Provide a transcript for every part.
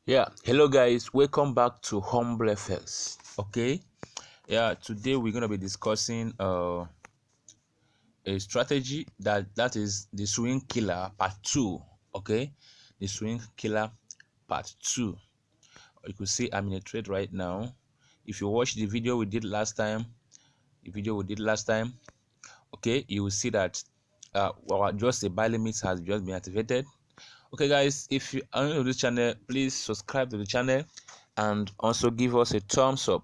Yeah, hello guys, welcome back to Humble FX. Okay, yeah, today we're gonna be discussing a strategy that is the swing killer part 2. Okay, the swing killer part 2. You could see I'm in a trade right now. If you watch the video we did last time, okay, you will see that just a buy limit has just been activated. Okay guys, if you are new to this channel, please subscribe to the channel and also give us a thumbs up,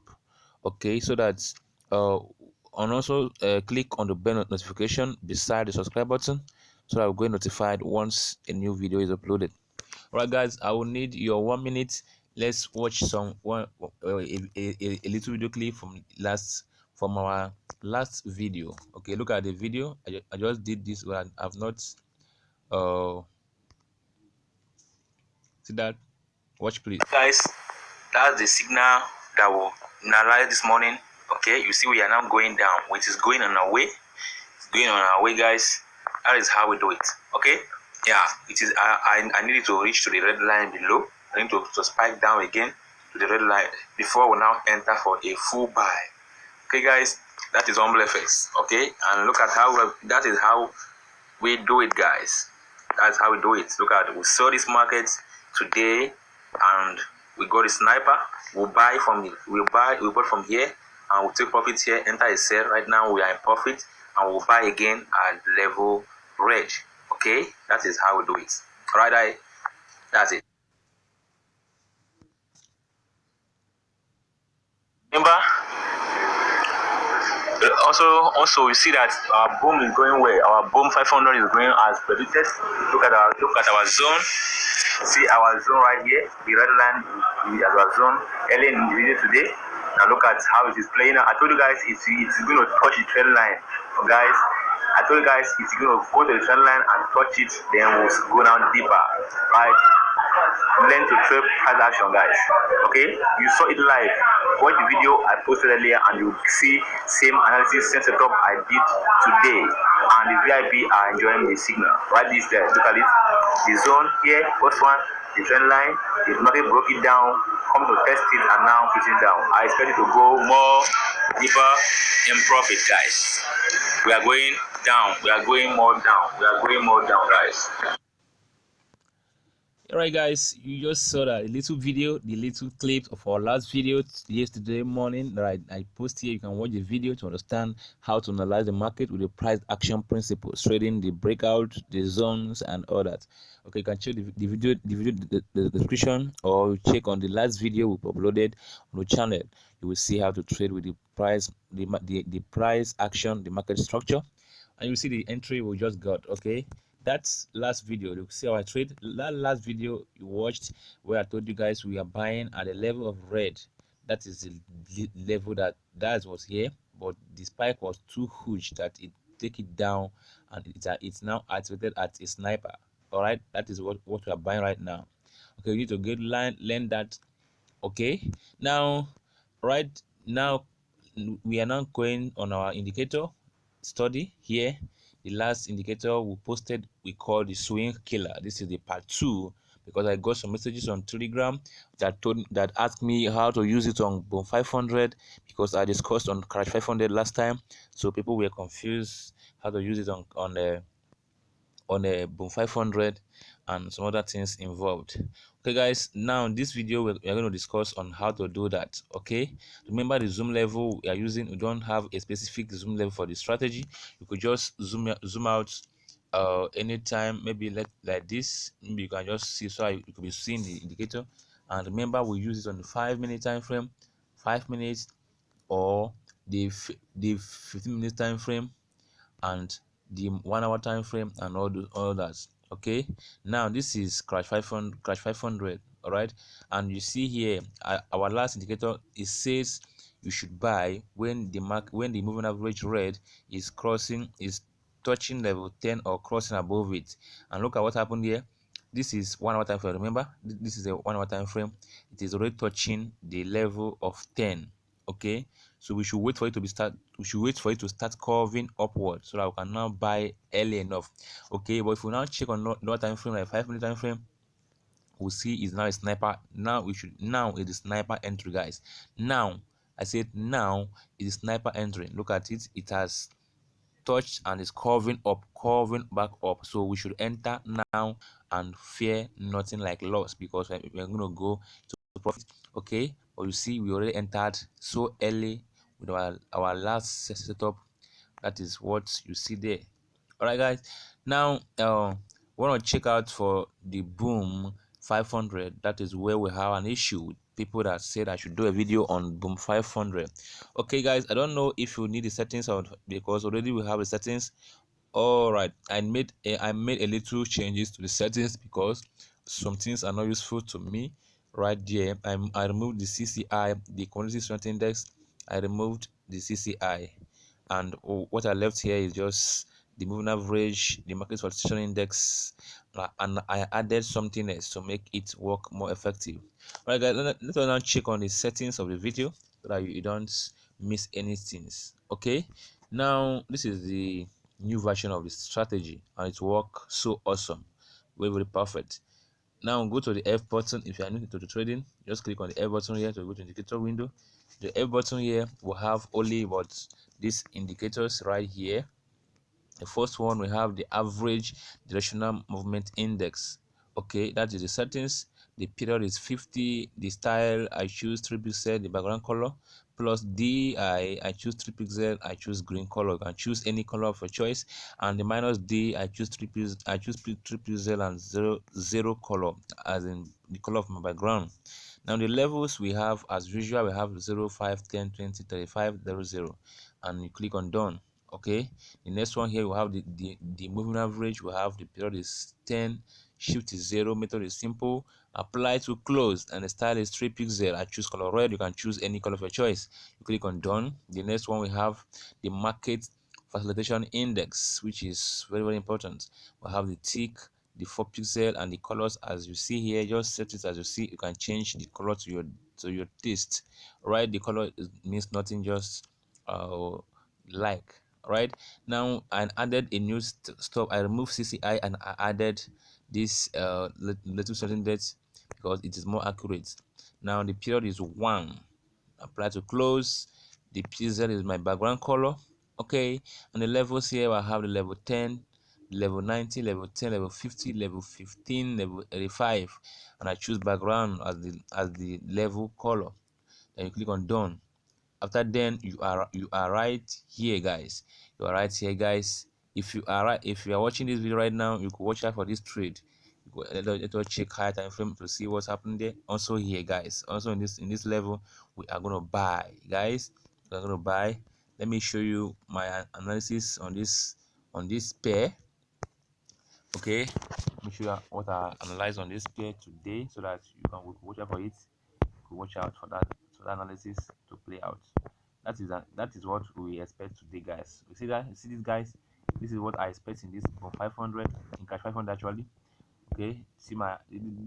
okay, so that and also click on the bell notification beside the subscribe button so that we'll get notified once a new video is uploaded. All right guys, I will need your 1 minute. Let's watch a little video clip from our last video. Okay, look at the video. I just did this, but I've not see that. Watch please. Guys, that's the signal that will analyze this morning. Okay, you see we are now going down, which is going on our way. It's going on our way, guys. That is how we do it. Okay, yeah, it is. I need it to reach to the red line below. I need to spike down again to the red line before we now enter for a full buy. Okay, guys, that is Humble FX. Okay, and look at how that is how we do it, guys. That's how we do it. Look at, we saw this market today and we got a sniper. We'll buy from we bought from here and we'll take profit here, enter a sell. Right now we are in profit and we'll buy again at level red. Okay, that is how we do it. Alright, that's it. Remember, also we see that our boom is going well. Our boom 500 is going as predicted. Look at our zone. See our zone right here. The red line is our zone early in the video today. Now look at how it is playing out. I told you guys it's going to touch the trend line. So guys, I told you guys it's going to go to the trend line and touch it, then we'll go down deeper. Right? Learn to trade price action, guys. Okay, you saw it live. Watch the video I posted earlier and you see same analysis, same setup I did today, and the VIP are enjoying the signal. Right, this there, look at it. The zone here, first one, the trend line, the market broke it down, come to test it, and now pushing down. I expect it to go more deeper in profit, guys. We are going down. We are going more down. We are going more down, guys. Alright guys, you just saw that little video, the little clip of our last video yesterday morning that I post here. You can watch the video to understand how to analyze the market with the price action principles, trading the breakout, the zones, and all that. Okay, you can check the description, or check on the last video we uploaded on the channel. You will see how to trade with the price, the price action, the market structure, and you see the entry we just got. Okay, that's last video. You see our trade. That last video you watched, where I told you guys we are buying at a level of red. That is the level that was here, but the spike was too huge that it take it down, and it's now activated at a sniper. All right, that is what we are buying right now. Okay, we need to learn that. Okay, now right now we are now going on our indicator study here. The last indicator we posted we call the swing killer. This is the part 2, because I got some messages on Telegram that asked me how to use it on Boom 500, because I discussed on Crash 500 last time, so people were confused how to use it on a Boom 500 and some other things involved. Okay guys, now in this video we are going to discuss on how to do that. Okay, remember the zoom level we are using. We don't have a specific zoom level for the strategy. You could just zoom out anytime, maybe like this. Maybe you can just see, so you could be seeing the indicator. And remember, we use it on the 5-minute time frame, 5 minutes, or the 15-minute time frame, and the 1 hour time frame, and all that. Okay, now this is crash 500. All right, and you see here our last indicator, it says you should buy when the moving average red is touching level 10 or crossing above it. And look at what happened here. This is 1 hour time frame. Remember, this is a 1 hour time frame. It is already touching the level of 10. Okay, so we should wait for it to start curving upward, so that we can now buy early enough. Okay, but if we now check on another time frame, like 5-minute time frame, we see is now a sniper. Now it is sniper entry, guys. Now I said now it is sniper entry. Look at it. It has touched and is curving up, curving back up. So we should enter now and fear nothing like loss, because we're going to go to profit. Okay, but you see we already entered so early with our last setup. That is what you see there. All right, guys. Now we want to check out for the boom 500. That is where we have an issue with people that said I should do a video on boom 500. Okay, guys, I don't know if you need the settings out, because already we have the settings. All right, I made a little changes to the settings because some things are not useful to me. Right there, I removed the CCI, the commodity strength index. I removed the CCI, and what I left here is just the moving average, the market participation index, and I added something else to make it work more effective. All right, guys, let's now check on the settings of the video so that you don't miss anything. Okay, now this is the new version of the strategy, and it works so awesome, very perfect. Now go to the F button. If you are new to the trading, just click on the F button here to go to indicator window. The F button here will have only what these indicators right here. The first one, we have the average directional movement index. Okay, that is the settings. The period is 50. The style, I choose 3 pixel. The background color plus D, I choose 3 pixel. I choose green color. You can choose any color of your choice. And the minus D, I choose 3 pixel. I choose 3 pixel and zero color, as in the color of my background. Now the levels we have, as usual, we have 0, 5, 10, 20, 35, 00, and you click on done. Okay, the next one here we have the moving average. We have the period is 10, shift is 0, method is simple, apply to close, and the style is 3 pixel. I choose color red. You can choose any color of your choice. You click on done. The next one we have the market facilitation index, which is very important. We have the tick, the 4 pixel, and the colors as you see here. Just set it as you see. You can change the color to your taste. Right, the color means nothing, just like. Right, now I added a new stop. I removed CCI and I added this little certain date because it is more accurate. Now the period is 1, apply to close. The pixel is my background color. Okay, and the levels here I have the level 10, level 90, level 10, level 50, level 15, level 85, and I choose background as the level color. Then you click on done. After then you are right here, guys. You are right here, guys. If you are watching this video right now, you could watch out for this trade. Let us check higher time frame to see what's happening there. Also here, guys, also in this level we are going to buy, guys. We are going to buy. Let me show you my analysis on this pair. Okay, let me show you what I analyzed on this pair today, so that you can watch out for it. Watch out for that analysis to play out. That is what we expect today, guys. You see that? You see this, guys? This is what I expect in this from 500, in cash 500 actually. Okay, see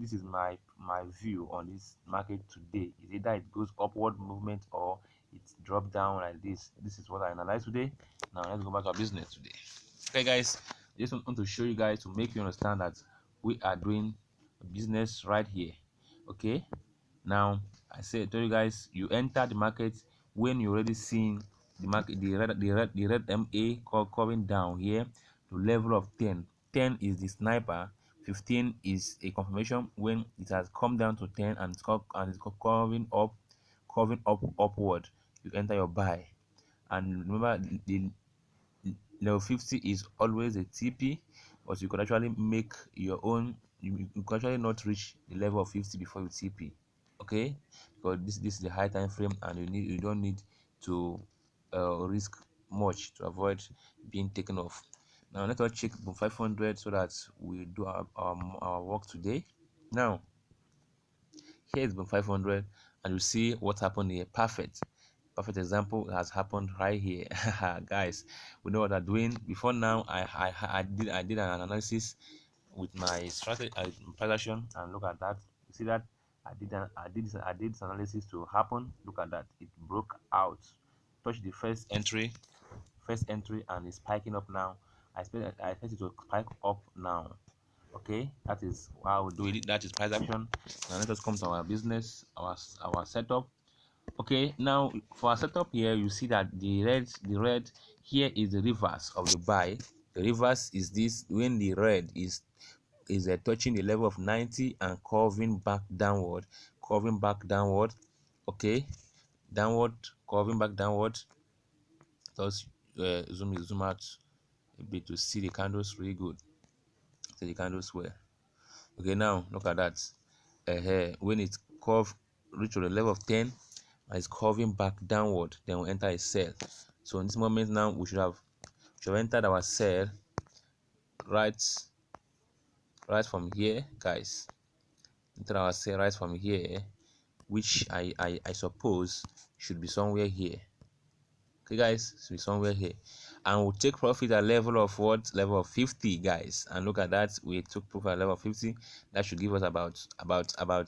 this is my view on this market today. Is either it goes upward movement or it drop down like this. This is what I analyze today. Now let's go back to our business today. Okay, guys, I just want to show you guys to make you understand that we are doing business right here. Okay, now I told you guys, you enter the market when you already seen the market, the red MA coming down here to level of 10. 10 is the sniper, 15 is a confirmation when it has come down to 10 and it's curving upward. You enter your buy, and remember the level 50 is always a TP, but you could actually make your own. You could actually not reach the level of 50 before you TP. Okay, because this is the high time frame, and you don't need to risk much to avoid being taken off. Now let us check 500 so that we do our work today. Now here is 500, and you see what happened here. Perfect example has happened right here. Guys, we know what I'm doing. Before now I did an analysis with my strategy price action, and look at that. You see that I did this analysis to happen. Look at that, it broke out, touched the first entry, and it's spiking up now. I expect it to spike up now. Okay, that is how we do it. That is price action. Now let us come to our business, our setup. Okay, now for our setup here, you see that the red here is the reverse of the buy. The reverse is this when the red is touching the level of 90 and curving back downward, okay, downward, curving back downward. Let's zoom out a bit to see the candles really good. See the candles well. Okay, now look at that. When it curve reach to the level of 10 and it's curving back downward, then we enter a sell. So in this moment now we should have entered our sell right from here, guys. Enter our sell right from here, which I suppose should be somewhere here. Okay, guys, should be somewhere here, and we'll take profit at level of what? Level of 50, guys. And look at that, we took profit at level of 50. That should give us about how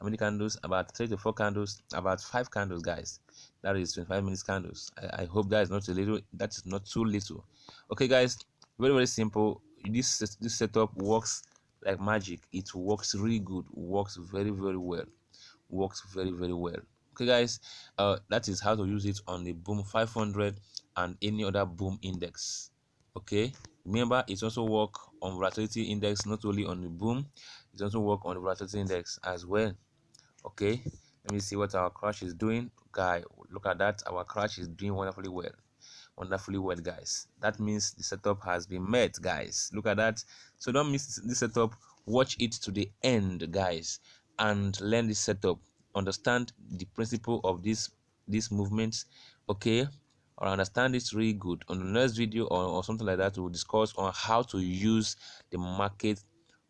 many candles? About 3 to 4 candles, about 5 candles, guys. That is 25 minutes candles. I hope that is not a little, that is not too little. Okay, guys, very simple. This setup works like magic. It works really good, works very well, works very well. Okay, guys, that is how to use it on the boom 500 and any other boom index. Okay, remember it also work on volatility index, not only on the boom, it also work on the volatility index as well. Okay, let me see what our crash is doing. Guy, look at that, our crash is doing wonderfully well, guys. That means the setup has been met, guys. Look at that. So don't miss this setup, watch it to the end, guys, and learn this setup, understand the principle of this movements. Okay, or understand it really good. On the next video or something like that, we'll discuss on how to use the market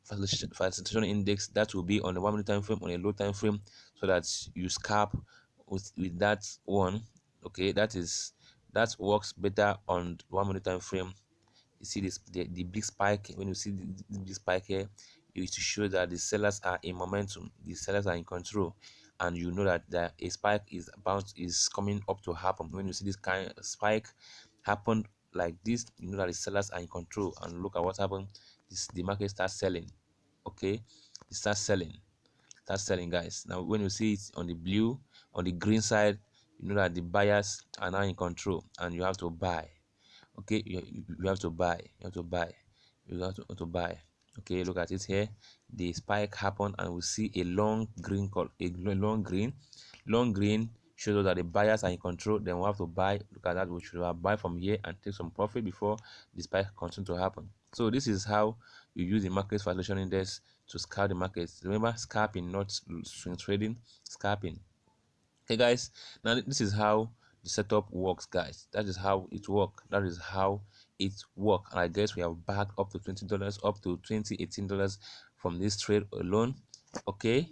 facilitation index that will be on a 1 minute time frame, on a low time frame, so that you scalp with that one. Okay, that works better on 1 minute time frame. You see this, the big spike. When you see the big spike here, it is to show that the sellers are in momentum, the sellers are in control, and you know that a spike is coming up to happen. When you see this kind of spike happen like this, you know that the sellers are in control. And look at what happened. The market starts selling. Okay, it starts selling, guys. Now when you see it on the blue, on the green side, you know that the buyers are now in control and you have to buy. Okay, you have to buy, you have to buy. Okay, look at it here. The spike happened and we see a long green color, long green shows us that the buyers are in control. Then we have to buy. Look at that, we should have buy from here and take some profit before the spike continue to happen. So this is how you use the market valuation index to scalp the markets. Remember, scalping, not swing trading, scalping. Okay, guys, now this is how the setup works, guys. That is how it works. And I guess we have bagged up to $20, up to $18 from this trade alone. Okay,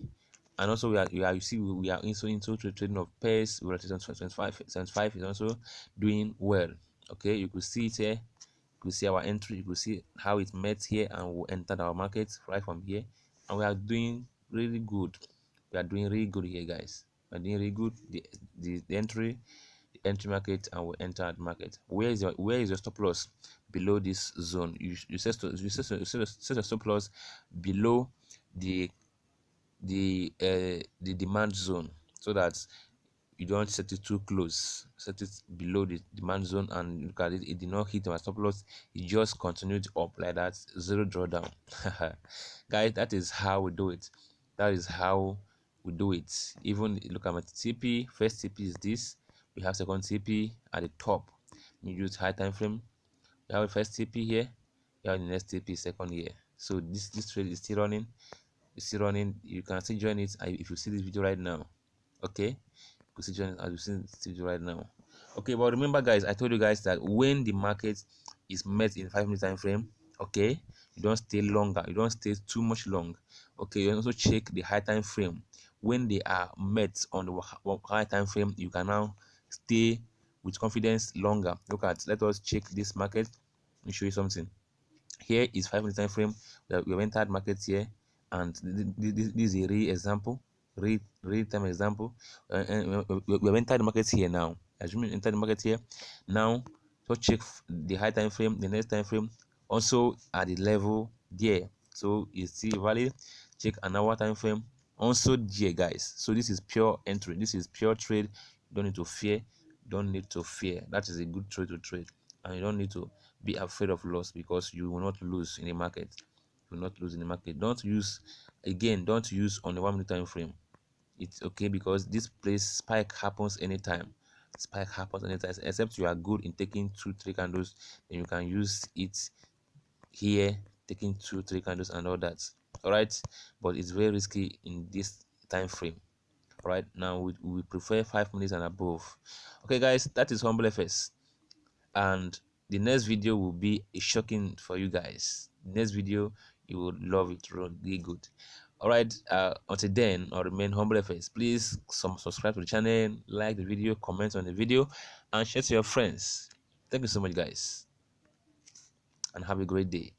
and also you see we are into trading of pairs. We're at 75 is also doing well. Okay, you could see it here. You could see our entry. You could see how it met here, and we entered our market right from here, and we are doing really good. We are doing really good here, guys. We are doing really good. The entry market, and we enter the market. Where is your stop loss? Below this zone. You set a stop loss below the demand zone, so that you don't set it too close. Set it below the demand zone, and look at it, it did not hit my stop loss. It just continued up like that, zero drawdown. Guys, that is how we do it. Even look at my TP. First TP is this. We have second TP at the top. You use high time frame. We have a first TP here. You have the next TP second here. So this trade is still running. You can still join it if you see this video right now. Okay, you can still join it as you see this video right now. Okay, but remember, guys, I told you guys that when the market is met in 5 minute time frame, okay, you don't stay longer, you don't stay too much long. Okay, you also check the high time frame. When they are met on the high time frame, you can now stay with confidence longer. Let us check this market. Let me show you something. Here is 5 minute time frame that we have entered market here, and this is a real example, real time example. We have entered the market here now. Assuming enter the market here now, so check the high time frame, the next time frame, also at the level there. so it's still valid. Check an hour time frame also there, guys. So this is pure entry, this is pure trade. You don't need to fear, don't need to fear. That is a good trade to trade, and you don't need to be afraid of loss, because you will not lose in the market. You will not lose in the market. Don't use, again, don't use on the 1 minute time frame. It's okay, because this place spike happens anytime. Spike happens anytime, except you are good in taking 2-3 candles, then you can use it here, taking 2-3 candles and all that. All right, but it's very risky in this time frame. All right, now we prefer 5 minutes and above. Okay, guys, that is Humble FX, and the next video will be a shocking for you guys. The next video, you will love it, really good. All right, until then, I'll remain Humble FX. Please subscribe to the channel, like the video, comment on the video, and share to your friends. Thank you so much, guys, and have a great day.